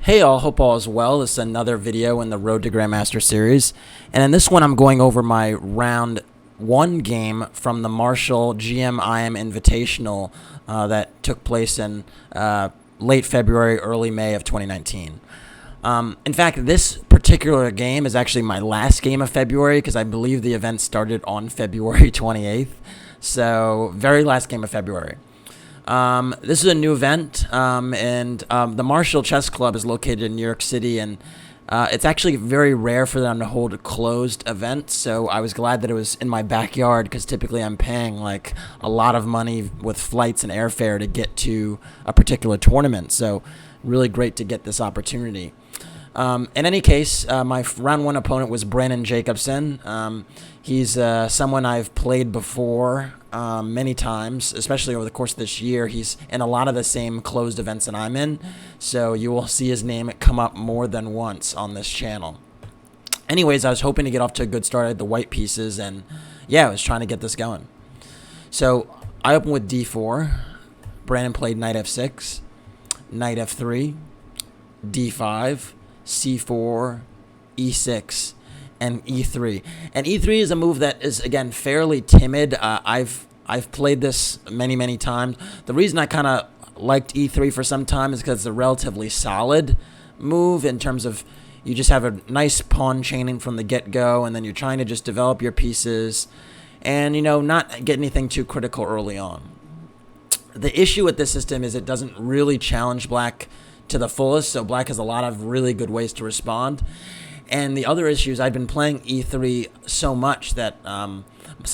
Hey all, hope all is well. This is another video in the Road to Grandmaster series. And in this one I'm going over my round 1 game from the Marshall GM-IM Invitational that took place in late February, early May of 2019. In fact, this particular game is actually my last game of February because I believe the event started on February 28th. So, very last game of February. This is a new event, and the Marshall Chess Club is located in New York City, and it's actually very rare for them to hold a closed event, so I was glad that it was in my backyard, because typically I'm paying like a lot of money with flights and airfare to get to a particular tournament, so really great to get this opportunity. In any case, my round 1 opponent was Brandon Jacobson. He's someone I've played before many times, especially over the course of this year. He's in a lot of the same closed events that I'm in, so you will see his name come up more than once on this channel. Anyways, I was hoping to get off to a good start at the white pieces, and yeah, I was trying to get this going. So I opened with d4. Brandon played knight f6, knight f3, d5, c4, e6, and e3. And e3 is a move that is, again, fairly timid. I've played this many times. The reason I kind of liked e3 for some time is because it's a relatively solid move in terms of you just have a nice pawn chaining from the get-go, and then you're trying to just develop your pieces and, you know, not get anything too critical early on. The issue with this system is it doesn't really challenge black to the fullest, so black has a lot of really good ways to respond. And the other issue is I've been playing e3 so much that some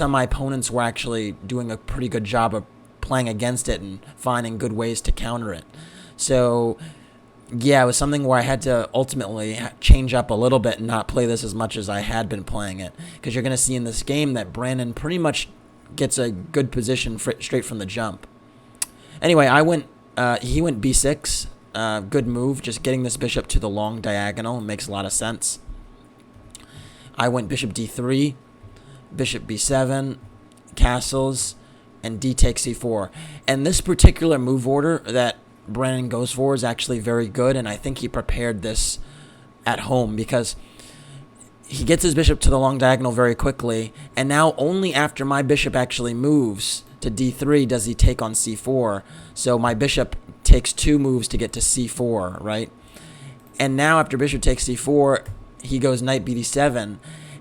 of my opponents were actually doing a pretty good job of playing against it and finding good ways to counter it. So yeah, it was something where I had to ultimately change up a little bit and not play this as much as I had been playing it, because you're going to see in this game that Brandon pretty much gets a good position straight from the jump. Anyway, he went b6. Good move, just getting this bishop to the long diagonal makes a lot of sense. I went bishop d3, bishop b7, castles, and d takes c4. And this particular move order that Brandon goes for is actually very good, and I think he prepared this at home because he gets his bishop to the long diagonal very quickly, and now only after my bishop actually moves to d3 does he take on c4. So my bishop takes 2 moves to get to c4, right? And now after bishop takes c4, he goes knight bd7,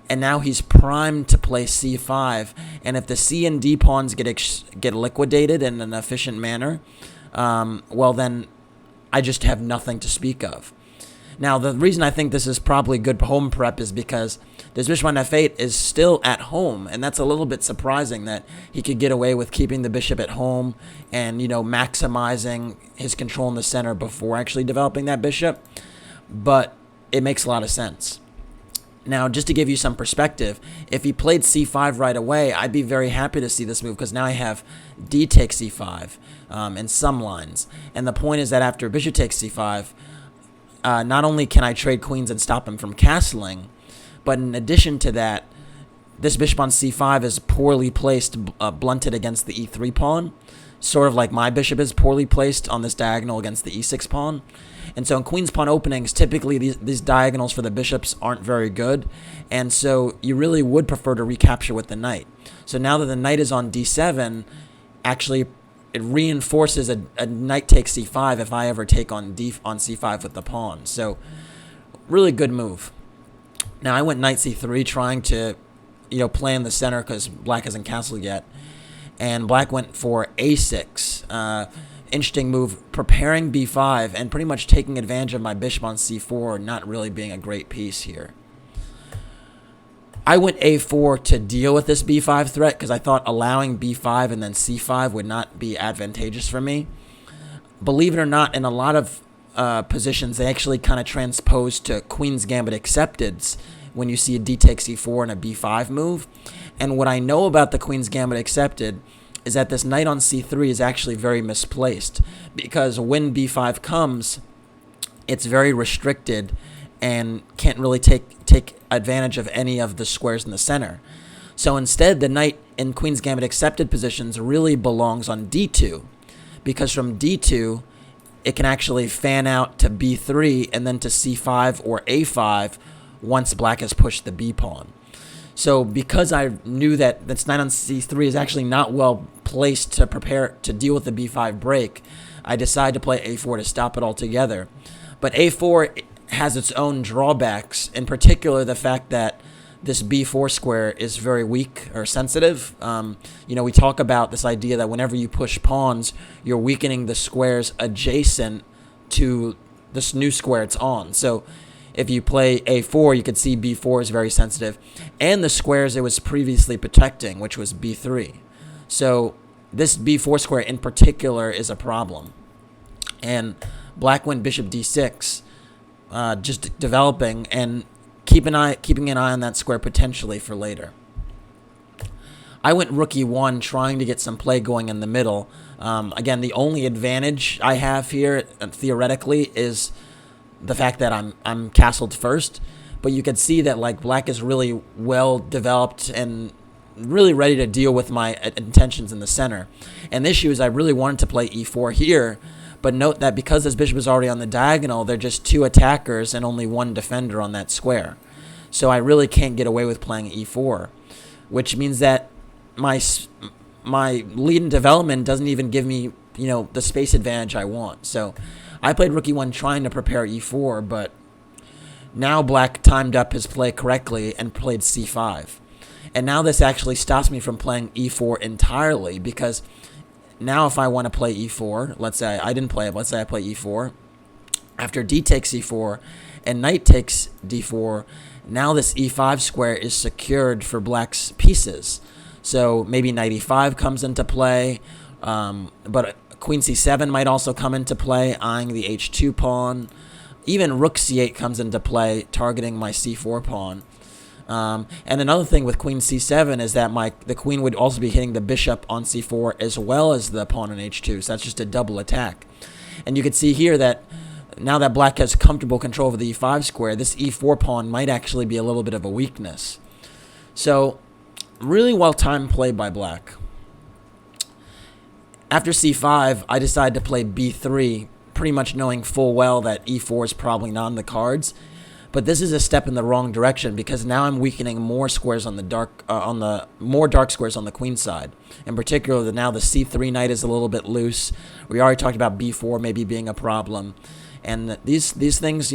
and now he's primed to play c5. And if the c and d pawns get liquidated in an efficient manner, well then I just have nothing to speak of. Now, the reason I think this is probably good home prep is because this bishop on f8 is still at home, and that's a little bit surprising that he could get away with keeping the bishop at home and, you know, maximizing his control in the center before actually developing that bishop. But it makes a lot of sense. Now, just to give you some perspective, if he played c5 right away, I'd be very happy to see this move because now I have d takes c5 in some lines. And the point is that after bishop takes c5, not only can I trade queens and stop him from castling, but in addition to that, this bishop on c5 is poorly placed, blunted against the e3 pawn, sort of like my bishop is poorly placed on this diagonal against the e6 pawn. And so in queen's pawn openings, typically these diagonals for the bishops aren't very good, and so you really would prefer to recapture with the knight. So now that the knight is on d7, actually it reinforces a knight takes c5 if I ever take on c5 with the pawn. So really good move. Now I went knight c3 trying to, you know, play in the center because black hasn't castled yet. And black went for a6. Interesting move, preparing b5 and pretty much taking advantage of my bishop on c4 not really being a great piece here. I went a4 to deal with this b5 threat because I thought allowing b5 and then c5 would not be advantageous for me. Believe it or not, in a lot of positions, they actually kind of transpose to Queen's Gambit accepted when you see a d takes c4 and a b5 move. And what I know about the Queen's Gambit accepted is that this knight on c3 is actually very misplaced because when b5 comes, it's very restricted and can't really take advantage of any of the squares in the center. So instead, the knight in Queen's Gambit accepted positions really belongs on d2, because from d2, it can actually fan out to b3 and then to c5 or a5 once black has pushed the b pawn. So because I knew that this knight on c3 is actually not well placed to prepare to deal with the b5 break, I decided to play a4 to stop it altogether. But a4 has its own drawbacks, in particular the fact that this b4 square is very weak or sensitive. We talk about this idea that whenever you push pawns, you're weakening the squares adjacent to this new square it's on. So if you play a4, you can see b4 is very sensitive, and the squares it was previously protecting, which was b3. So this b4 square in particular is a problem. And black went bishop d6, just developing, and keeping an eye on that square potentially for later. I went rook e1, trying to get some play going in the middle. Again, the only advantage I have here, theoretically, is the fact that I'm castled first. But you can see that like black is really well developed and really ready to deal with my intentions in the center. And the issue is I really wanted to play e4 here, but note that because this bishop is already on the diagonal, they're just two attackers and only one defender on that square. So I really can't get away with playing e4, which means that my lead in development doesn't even give me, the space advantage I want. So I played rook e1 trying to prepare e4, but now black timed up his play correctly and played c5. And now this actually stops me from playing e4 entirely, because now if I want to play e4, let's say I didn't play it, let's say I play e4, after d takes e4 and knight takes d4, now this e5 square is secured for black's pieces. So maybe knight e5 comes into play, but queen c7 might also come into play, eyeing the h2 pawn. Even rook c8 comes into play, targeting my c4 pawn. And another thing with queen c7 is that the queen would also be hitting the bishop on c4 as well as the pawn on h2. So that's just a double attack. And you can see here that now that black has comfortable control over the e5 square, this e4 pawn might actually be a little bit of a weakness. So really well-timed play by black. After c5, I decided to play b3, pretty much knowing full well that e4 is probably not on the cards. But this is a step in the wrong direction, because now I'm weakening more squares on the more dark squares on the queen side. In particular, now the c3 knight is a little bit loose. We already talked about b4 maybe being a problem, and these things,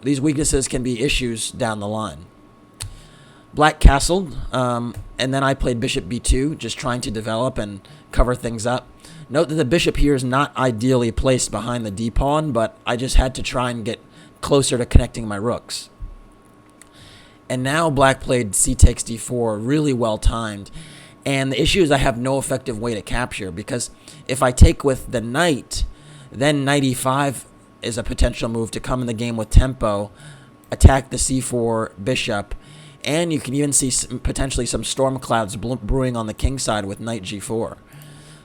these weaknesses can be issues down the line. Black castled, and then I played bishop b2, just trying to develop and cover things up. Note that the bishop here is not ideally placed behind the d pawn, but I just had to try and get closer to connecting my rooks. And now black played c takes d4, really well timed. And the issue is I have no effective way to capture, because if I take with the knight, then knight e5 is a potential move to come in the game with tempo, attack the c4 bishop, and you can even see potentially some storm clouds brewing on the king side with knight g4.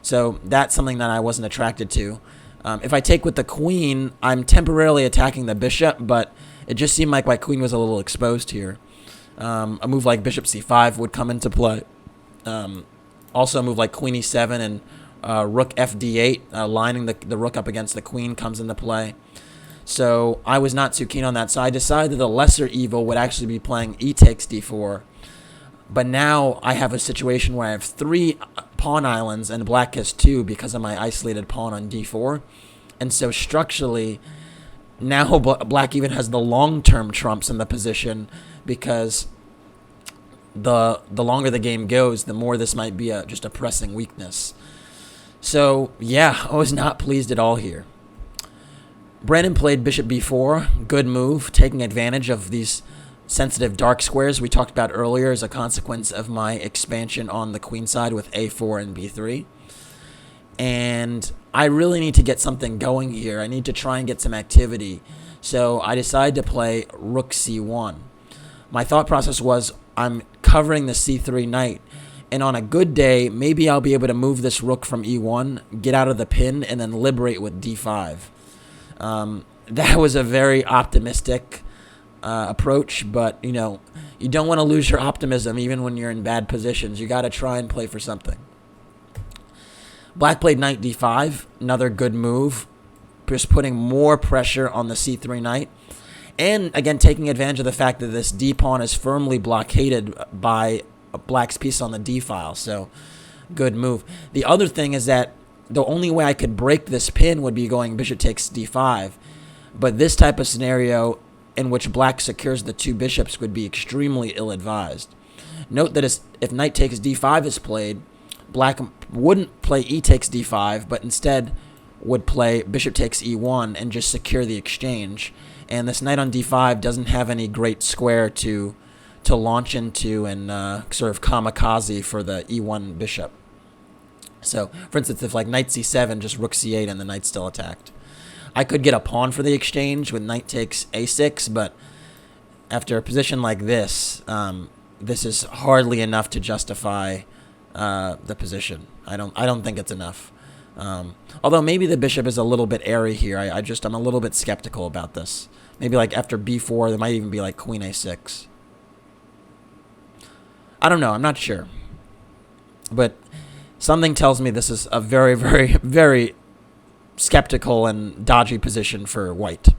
So that's something that I wasn't attracted to. If I take with the queen, I'm temporarily attacking the bishop, but it just seemed like my queen was a little exposed here. A move like bishop c5 would come into play. Also a move like queen e7 and rook fd8, lining the rook up against the queen, comes into play. So I was not too keen on that. So I decided that the lesser evil would actually be playing e takes d4. But now I have a situation where I have 3 pawn islands and black has 2 because of my isolated pawn on d4. And so structurally, now black even has the long-term trumps in the position, because the longer the game goes, the more this might be just a pressing weakness. So yeah, I was not pleased at all here. Brandon played bishop b4, good move, taking advantage of these sensitive dark squares we talked about earlier as a consequence of my expansion on the queen side with a4 and b3. And I really need to get something going here. I need to try and get some activity. So I decided to play rook c1. My thought process was I'm covering the c3 knight, and on a good day, maybe I'll be able to move this rook from e1, get out of the pin, and then liberate with d5. That was a very optimistic approach, but you don't want to lose your optimism even when you're in bad positions. You got to try and play for something. Black played knight d5, another good move. just putting more pressure on the c3 knight. And, again, taking advantage of the fact that this d-pawn is firmly blockaded by black's piece on the d-file. So, good move. The other thing is that the only way I could break this pin would be going bishop takes d5. But this type of scenario in which black secures the two bishops would be extremely ill-advised. Note that if knight takes d5 is played, black wouldn't play e takes d5, but instead would play bishop takes e1 and just secure the exchange. And this knight on d5 doesn't have any great square to launch into and sort of kamikaze for the e1 bishop. So, for instance, if like knight c7, just rook c8 and the knight's still attacked. I could get a pawn for the exchange with knight takes a6, but after a position like this, this is hardly enough to justify the position. I don't think it's enough. Although maybe the bishop is a little bit airy here. I'm a little bit skeptical about this. Maybe like after b4, there might even be like queen a6. I don't know. I'm not sure. But something tells me this is a very, very, very skeptical and dodgy position for white.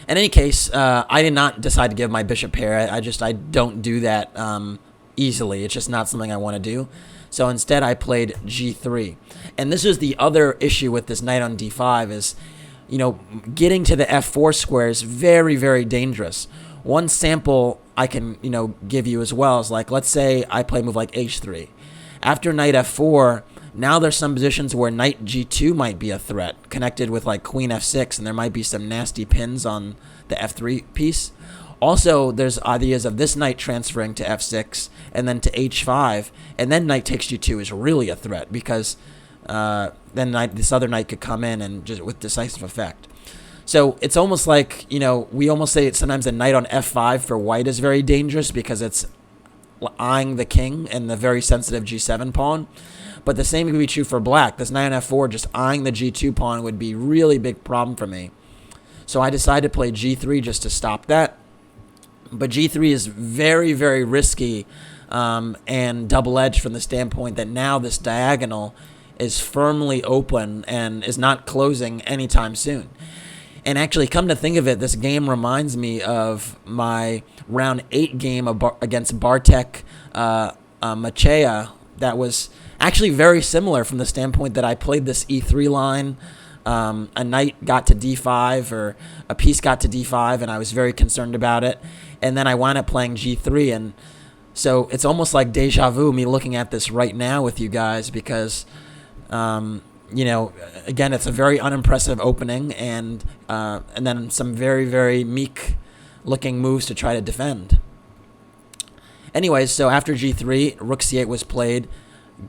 In any case, I did not decide to give my bishop pair. I don't do that easily. It's just not something I want to do. So instead, I played g3. And this is the other issue with this knight on d5 is, getting to the f4 square is very, very dangerous. One sample I can, give you as well is like, let's say I play a move like h3. After knight f4, now there's some positions where knight g2 might be a threat, connected with like queen f6, and there might be some nasty pins on the f3 piece. Also, there's ideas of this knight transferring to f6 and then to h5, and then knight takes g2 is really a threat because then this other knight could come in and just with decisive effect. So it's almost like, we almost say sometimes a knight on f5 for white is very dangerous because it's eyeing the king and the very sensitive g7 pawn. But the same could be true for black. This knight on f4 just eyeing the g2 pawn would be really big problem for me. So I decided to play g3 just to stop that. But g3 is very, very risky and double-edged from the standpoint that now this diagonal is firmly open and is not closing anytime soon. And actually, come to think of it, this game reminds me of my round 8 game against Bartek Machea. That was actually very similar from the standpoint that I played this e3 line. A knight got to d5 or a piece got to d5, and I was very concerned about it. And then I wound up playing g3. And so it's almost like deja vu, me looking at this right now with you guys because... again, it's a very unimpressive opening, and then some very, very meek-looking moves to try to defend. Anyways, so after g3, rook c8 was played.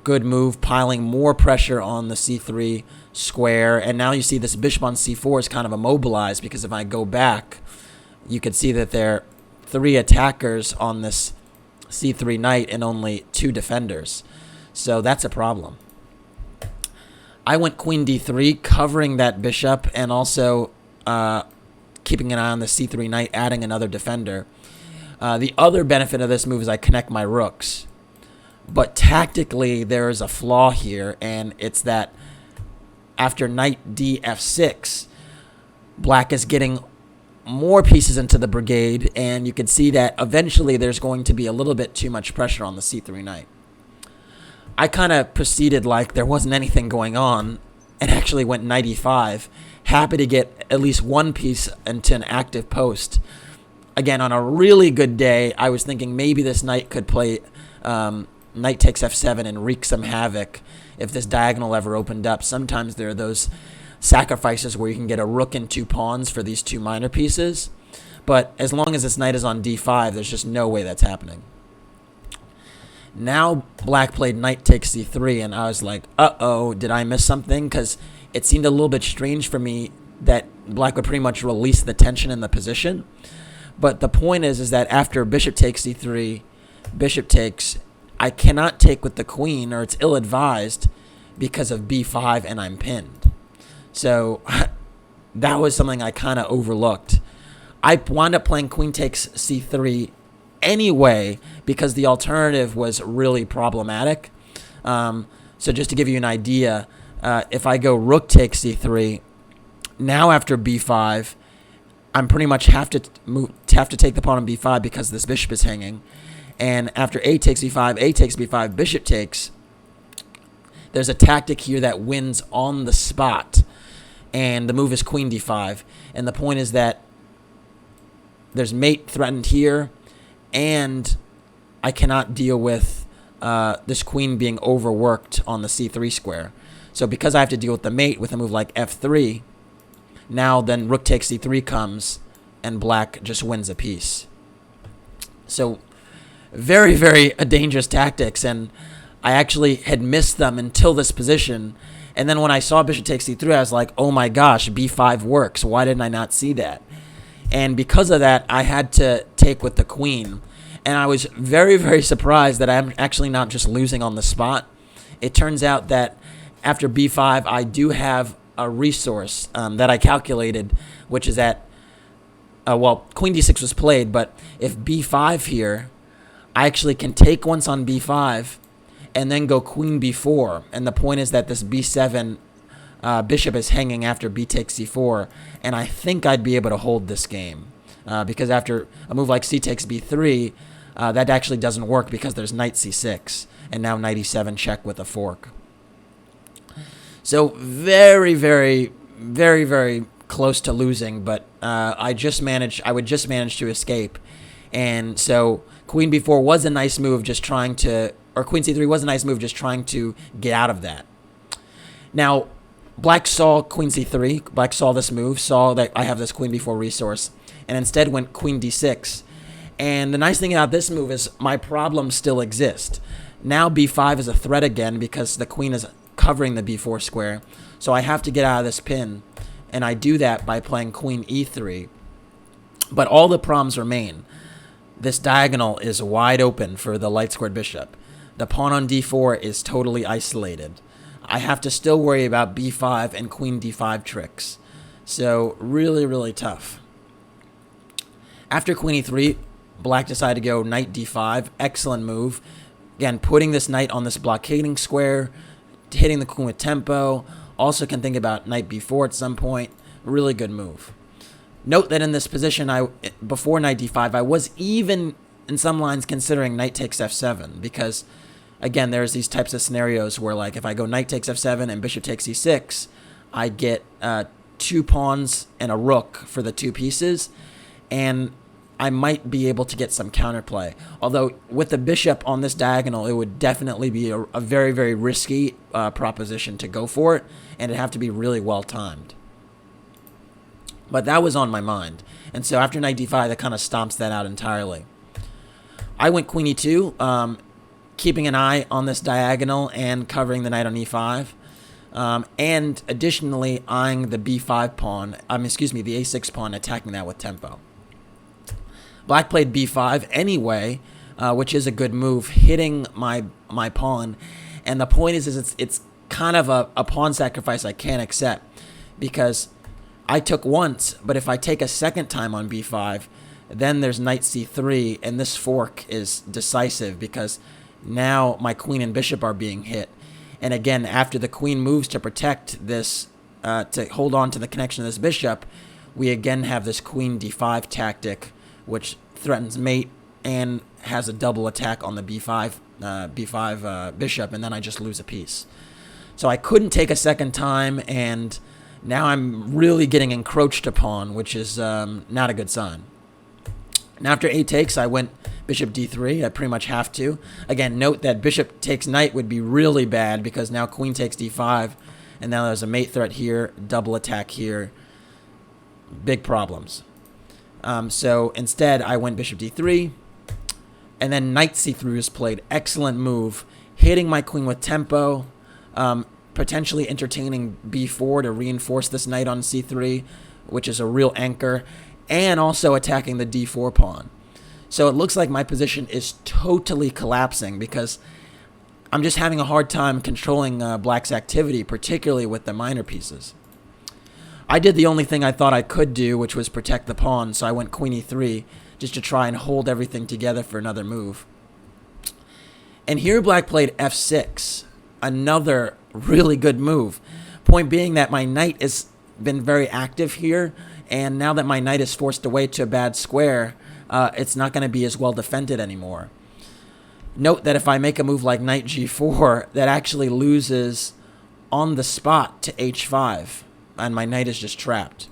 Good move, piling more pressure on the c3 square, and now you see this bishop on c4 is kind of immobilized because if I go back, you could see that there are 3 attackers on this c3 knight and only 2 defenders. So that's a problem. I went queen d3, covering that bishop, and also keeping an eye on the c3 knight, adding another defender. The other benefit of this move is I connect my rooks. But tactically, there is a flaw here, and it's that after knight df6, black is getting more pieces into the brigade, and you can see that eventually there's going to be a little bit too much pressure on the c3 knight. I kind of proceeded like there wasn't anything going on and actually went knight e5, happy to get at least one piece into an active post. Again, on a really good day, I was thinking maybe this knight could play knight takes f7 and wreak some havoc if this diagonal ever opened up. Sometimes there are those sacrifices where you can get a rook and 2 pawns for these 2 minor pieces. But as long as this knight is on d5, there's just no way that's happening. Now black played knight takes c3, and I was like, uh-oh, did I miss something? Because it seemed a little bit strange for me that black would pretty much release the tension in the position. But the point is that after bishop takes c3, bishop takes, I cannot take with the queen, or it's ill-advised because of b5, and I'm pinned. So that was something I kind of overlooked. I wound up playing queen takes c3 anyway because the alternative was really problematic. So just to give you an idea, if I go rook takes c3, Now after b5, I'm pretty much have to take the pawn on b5 because this bishop is hanging. And after a takes b5, a takes b5, bishop takes. There's a tactic here that wins on the spot, and the move is queen d5. And the point is that there's mate threatened here, and I cannot deal with this queen being overworked on the c3 square. So because I have to deal with the mate with a move like f3, now then rook takes c3 comes, and black just wins a piece. So very, very dangerous tactics, and I actually had missed them until this position. And then when I saw bishop takes c3, I was like, oh my gosh, b5 works. Why didn't I not see that? And because of that, I had to take with the queen. And I was very, very surprised that I'm actually not just losing on the spot. It turns out that after b5, I do have a resource that I calculated, which is that, well, queen d6 was played, but if b5 here, I actually can take once on b5 and then go queen b4. And the point is that this b7 bishop is hanging after b takes c4, and I think I'd be able to hold this game because after a move like c takes b3, that actually doesn't work because there's knight c6, and now knight e7 check with a fork. So very, very, very, very close to losing, but I would just manage to escape. And so queen b4 was a nice move, just trying to, or queen c3 was a nice move, just trying to get out of that. Now, black saw queen c3, black saw this move, saw that I have this queen b4 resource, and instead went queen d6. And the nice thing about this move is my problems still exist. Now b5 is a threat again because the queen is covering the b4 square, so I have to get out of this pin, and I do that by playing queen e3. But all the problems remain. This diagonal is wide open for the light squared bishop. The pawn on d4 is totally isolated. I have to still worry about b5 and queen d5 tricks. So really, really tough. After queen e3, black decided to go knight d5. Excellent move. Again, putting this knight on this blockading square, hitting the queen with tempo. Also can think about knight b4 at some point. Really good move. Note that in this position, before knight d5, I was even in some lines considering knight takes f7 because, again, there's these types of scenarios where, like, if I go knight takes f7 and bishop takes e6, I get 2 pawns and a rook for the 2 pieces, and I might be able to get some counterplay. Although with the bishop on this diagonal, it would definitely be a very, very risky proposition to go for it, and it'd have to be really well timed. But that was on my mind. And so after knight d5, that kind of stomps that out entirely. I went queen e2, keeping an eye on this diagonal and covering the knight on e5. And additionally, eyeing the b5 pawn, the a6 pawn, attacking that with tempo. Black played b5 anyway, which is a good move, hitting my pawn. And the point is it's kind of a pawn sacrifice I can't accept because I took once, but if I take a second time on b5, then there's knight c3, and this fork is decisive because now my queen and bishop are being hit. And again, after the queen moves to protect this, to hold on to the connection of this bishop, we again have this queen d5 tactic, which threatens mate and has a double attack on the b5 bishop, and then I just lose a piece. So I couldn't take a second time, and now I'm really getting encroached upon, which is not a good sign. And after a takes, I went bishop d3. I pretty much have to. Again, note that bishop takes knight would be really bad because now queen takes d5, and now there's a mate threat here, double attack here. Big problems. So instead, I went bishop d3, and then knight c3 was played. Excellent move, hitting my queen with tempo, potentially entertaining b4 to reinforce this knight on c3, which is a real anchor, and also attacking the d4 pawn. So it looks like my position is totally collapsing because I'm just having a hard time controlling black's activity, particularly with the minor pieces. I did the only thing I thought I could do, which was protect the pawn, so I went queen e3 just to try and hold everything together for another move. And here black played f6, another really good move. Point being that my knight is been very active here, and now that my knight is forced away to a bad square, it's not going to be as well defended anymore. Note that if I make a move like knight g4, that actually loses on the spot to h5, and my knight is just trapped.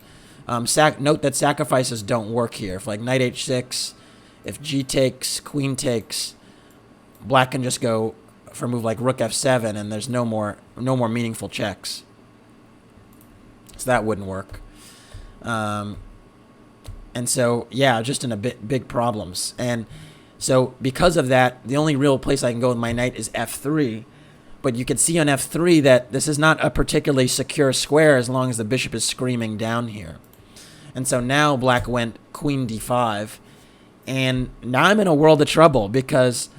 Note that sacrifices don't work here. If like knight h6, if g takes, queen takes, black can just go for a move like rook f7, and there's no more meaningful checks. So that wouldn't work. And so, yeah, just in a big problems. And so because of that, the only real place I can go with my knight is f3. But you can see on f3 that this is not a particularly secure square as long as the bishop is screaming down here. And so now black went queen d5. And now I'm in a world of trouble because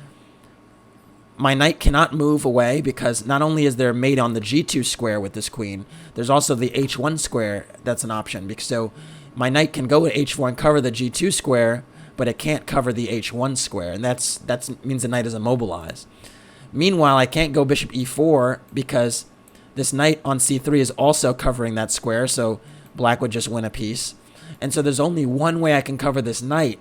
my knight cannot move away, because not only is there mate on the g2 square with this queen, there's also the h1 square that's an option. So my knight can go at h4 and cover the g2 square, but it can't cover the h1 square, and that means the knight is immobilized. Meanwhile, I can't go bishop e4 because this knight on c3 is also covering that square, so black would just win a piece. And so there's only one way I can cover this knight,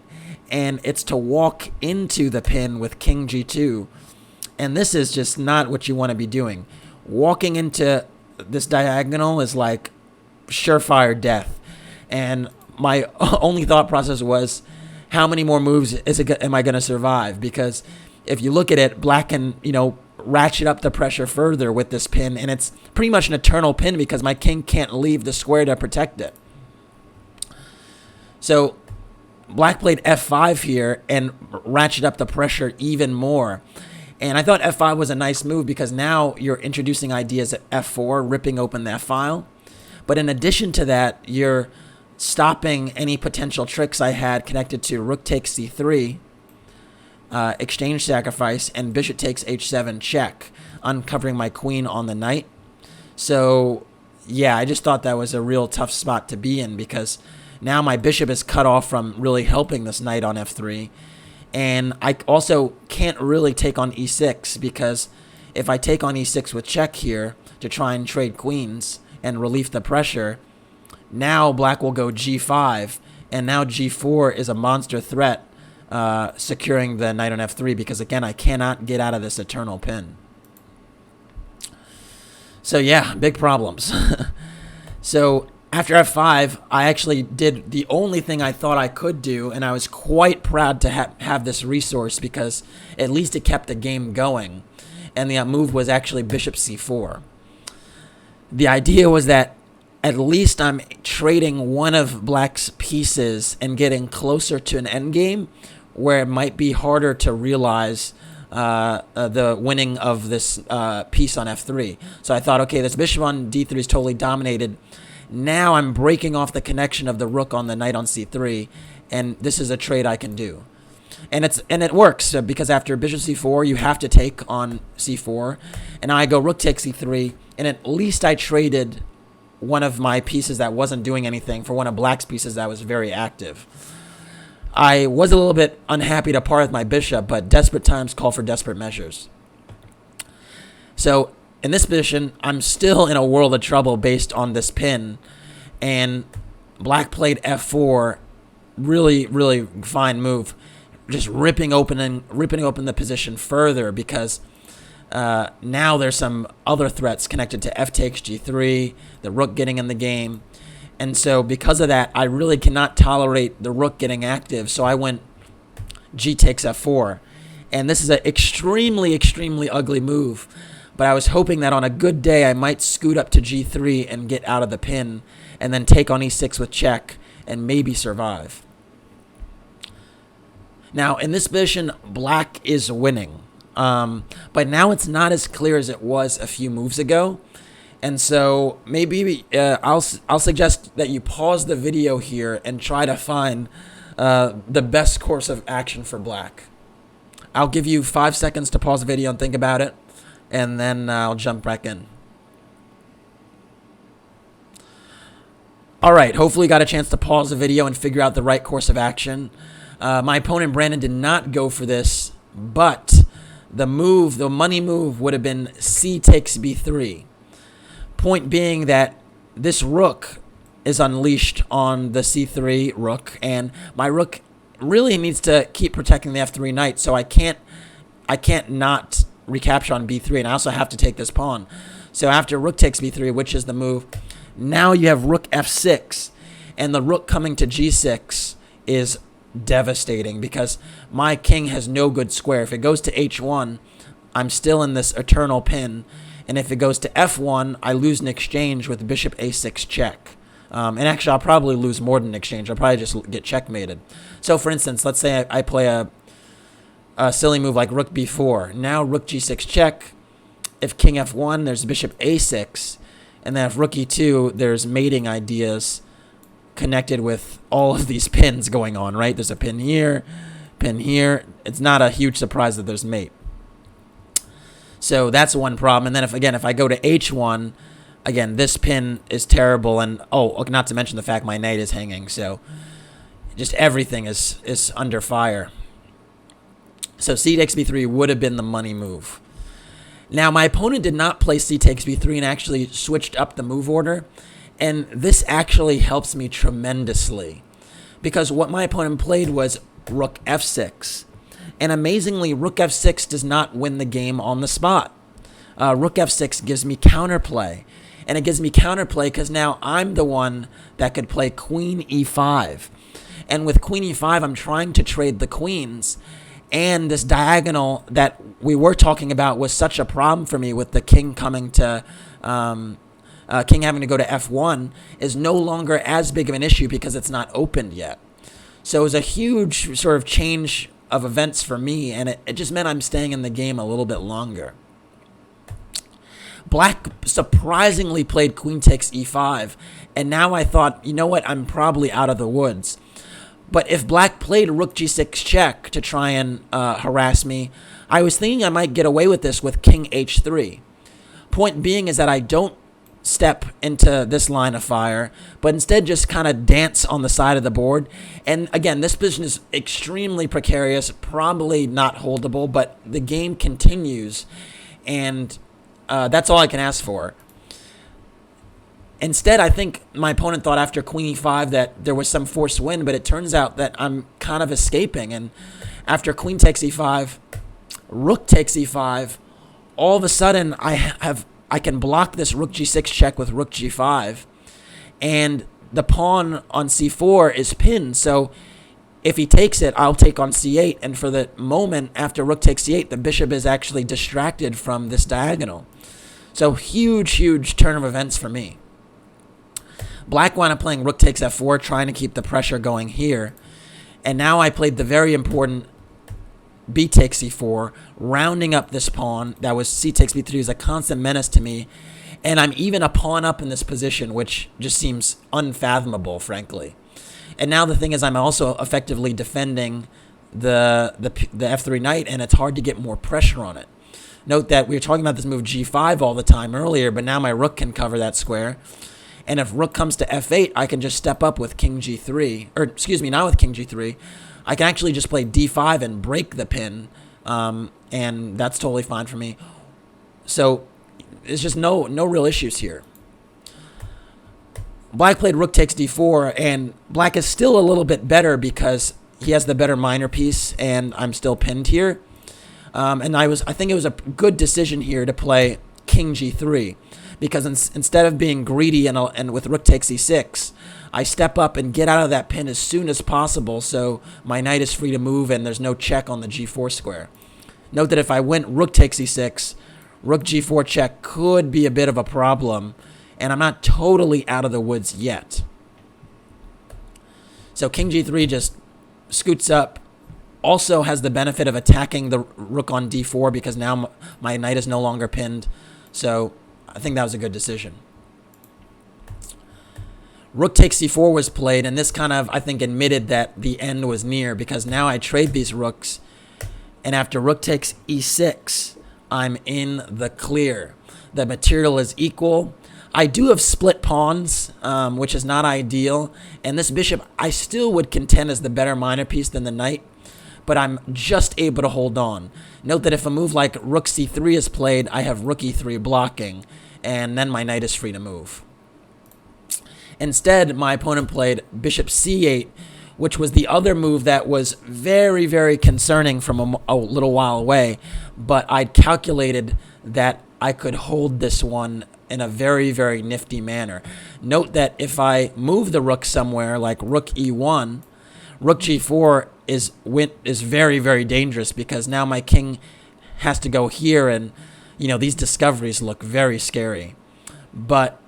and it's to walk into the pin with king g2. And this is just not what you want to be doing. Walking into this diagonal is like surefire death. And my only thought process was, how many more moves am I going to survive? Because if you look at it, black can, ratchet up the pressure further with this pin, and it's pretty much an eternal pin because my king can't leave the square to protect it. So black played f5 here and ratchet up the pressure even more. And I thought f5 was a nice move because now you're introducing ideas at f4, ripping open that file. But in addition to that, you're stopping any potential tricks I had connected to rook takes c3, exchange sacrifice, and bishop takes h7 check, uncovering my queen on the knight. So, yeah, I just thought that was a real tough spot to be in because now my bishop is cut off from really helping this knight on f3. And I also can't really take on e6 because if I take on e6 with check here to try and trade queens and relieve the pressure, now black will go g5, and now g4 is a monster threat, securing the knight on f3 because, again, I cannot get out of this eternal pin. So, yeah, big problems. So after f5, I actually did the only thing I thought I could do, and I was quite proud to have this resource because at least it kept the game going. And the move was actually bishop c4. The idea was that at least I'm trading one of black's pieces and getting closer to an endgame where it might be harder to realize the winning of this piece on f3. So I thought, okay, this bishop on d3 is totally dominated. Now I'm breaking off the connection of the rook on the knight on c3, and this is a trade I can do. And it works because after bishop c4, you have to take on c4, and now I go rook takes c3, and at least I traded one of my pieces that wasn't doing anything for one of black's pieces that was very active. I was a little bit unhappy to part with my bishop, but desperate times call for desperate measures. So in this position, I'm still in a world of trouble based on this pin, and black played f4, really, really fine move, just ripping open the position further because now there's some other threats connected to f takes g3, the rook getting in the game, and so because of that, I really cannot tolerate the rook getting active, so I went g takes f4, and this is an extremely, extremely ugly move. But I was hoping that on a good day I might scoot up to g3 and get out of the pin and then take on e6 with check and maybe survive. Now, in this position, black is winning. But now it's not as clear as it was a few moves ago. And so maybe I'll suggest that you pause the video here and try to find the best course of action for black. I'll give you 5 seconds to pause the video and think about it. And then I'll jump back in. All right, hopefully you got a chance to pause the video and figure out the right course of action. My opponent, Brandon, did not go for this, but the money move would have been c takes b3. Point being that this rook is unleashed on the c3 rook, and my rook really needs to keep protecting the f3 knight, so I can't not recapture on b3, and I also have to take this pawn. So after rook takes b3, which is the move, now you have rook f6, and the rook coming to g6 is devastating because my king has no good square. If it goes to h1, I'm still in this eternal pin, and if it goes to f1, I lose an exchange with bishop a6 check. And actually, I'll probably lose more than an exchange. I'll probably just get checkmated. So, for instance, let's say I play a silly move like rook b4. Now rook g6 check. If king f1, there's bishop a6. And then if rook e2, there's mating ideas connected with all of these pins going on, right? There's a pin here, pin here. It's not a huge surprise that there's mate. So that's one problem. And then if I go to h1, again, this pin is terrible. And, oh, not to mention the fact my knight is hanging. So just everything is under fire. So c takes b3 would have been the money move. Now, my opponent did not play c takes b3 and actually switched up the move order. And this actually helps me tremendously. Because what my opponent played was rook f6. And amazingly, rook f6 does not win the game on the spot. Rook f6 gives me counterplay. And it gives me counterplay because now I'm the one that could play queen e5. And with queen e5, I'm trying to trade the queens. And this diagonal that we were talking about was such a problem for me with the king coming to... king having to go to f1 is no longer as big of an issue because it's not opened yet. So it was a huge sort of change of events for me, and it just meant I'm staying in the game a little bit longer. Black surprisingly played queen takes e5, and now I thought, you know what, I'm probably out of the woods. But if black played rook g6 check to try and harass me, I was thinking I might get away with this with king h3. Point being is that I don't step into this line of fire, but instead just kind of dance on the side of the board. And again, this position is extremely precarious, probably not holdable, but the game continues, and that's all I can ask for. Instead, I think my opponent thought after queen e5 that there was some forced win, but it turns out that I'm kind of escaping. And after queen takes e5, rook takes e5, all of a sudden I can block this rook g6 check with rook g5, and the pawn on c4 is pinned. So if he takes it, I'll take on c8, and for the moment after rook takes c8, the bishop is actually distracted from this diagonal. So huge turn of events for me. Black wound up playing rook takes f4, trying to keep the pressure going here, and now I played the very important b takes c4, rounding up this pawn. That was c takes b3 is a constant menace to me, and I'm even a pawn up in this position, which just seems unfathomable, frankly. And now the thing is, I'm also effectively defending the f3 knight, and it's hard to get more pressure on it. Note that we were talking about this move g5 all the time earlier, but now my rook can cover that square. And if rook comes to f8, I can just step up with king g3, or excuse me, not with king g3. I can actually just play d5 and break the pin, and that's totally fine for me. So there's just no real issues here. Black played rook takes d4, and black is still a little bit better because he has the better minor piece, and I'm still pinned here. And I think it was a good decision here to play king g3, because instead of being greedy and with rook takes e6, I step up and get out of that pin as soon as possible so my knight is free to move and there's no check on the g4 square. Note that if I went rook takes e6, rook g4 check could be a bit of a problem, and I'm not totally out of the woods yet. So king g3 just scoots up, also has the benefit of attacking the rook on d4 because now my knight is no longer pinned. So I think that was a good decision. Rook takes c4 was played, and this kind of, I think, admitted that the end was near because now I trade these rooks, and after rook takes e6, I'm in the clear. The material is equal. I do have split pawns, which is not ideal, and this bishop I still would contend as the better minor piece than the knight, but I'm just able to hold on. Note that if a move like rook c3 is played, I have rook e3 blocking, and then my knight is free to move. Instead, my opponent played bishop c8, which was the other move that was very, very concerning from a little while away. But I'd calculated that I could hold this one in a very, very nifty manner. Note that if I move the rook somewhere, like rook e1, rook g4 is very, very dangerous, because now my king has to go here, and these discoveries look very scary. But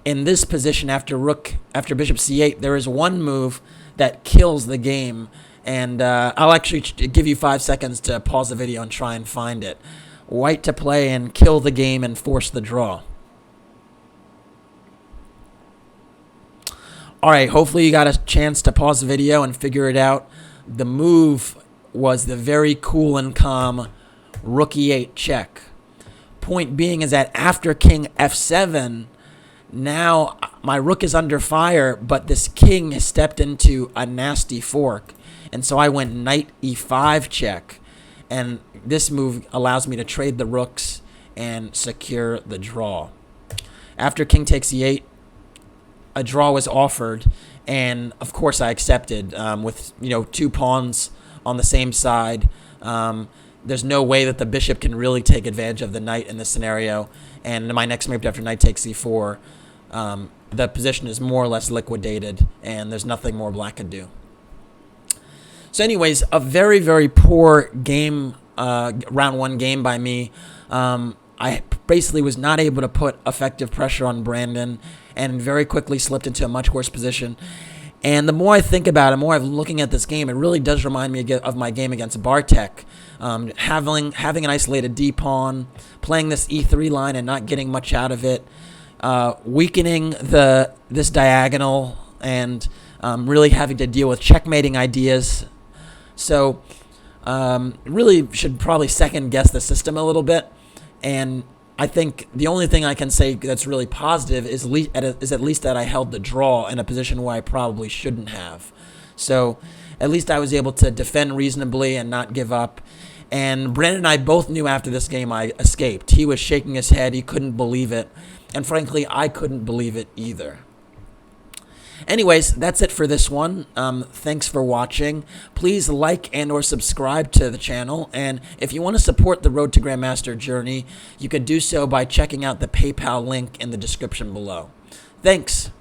in this position, after bishop c8, there is one move that kills the game, and I'll actually give you 5 seconds to pause the video and try and find it. White to play and kill the game and force the draw. Alright, hopefully you got a chance to pause the video and figure it out. The move was the very cool and calm rook e8 check. Point being is that after king f7, now my rook is under fire, but this king has stepped into a nasty fork. And so I went knight e5 check. And this move allows me to trade the rooks and secure the draw. After king takes e8, a draw was offered, and of course I accepted. With 2 pawns on the same side, there's no way that the bishop can really take advantage of the knight in this scenario. And in my next move after knight takes e4, the position is more or less liquidated, and there's nothing more black can do. So anyways, a very, very poor game, round 1 game by me. I basically was not able to put effective pressure on Brandon, and very quickly slipped into a much worse position. And the more I think about it, the more I'm looking at this game, it really does remind me of my game against Bartek. Having an isolated d-pawn, playing this e3 line and not getting much out of it, weakening this diagonal, and really having to deal with checkmating ideas. So really should probably second guess the system a little bit. And I think the only thing I can say that's really positive is at least that I held the draw in a position where I probably shouldn't have. So at least I was able to defend reasonably and not give up. And Brandon and I both knew after this game I escaped. He was shaking his head. He couldn't believe it. And frankly, I couldn't believe it either. Anyways, that's it for this one. Thanks for watching. Please like and or subscribe to the channel. And if you want to support the Road to Grandmaster journey, you could do so by checking out the PayPal link in the description below. Thanks.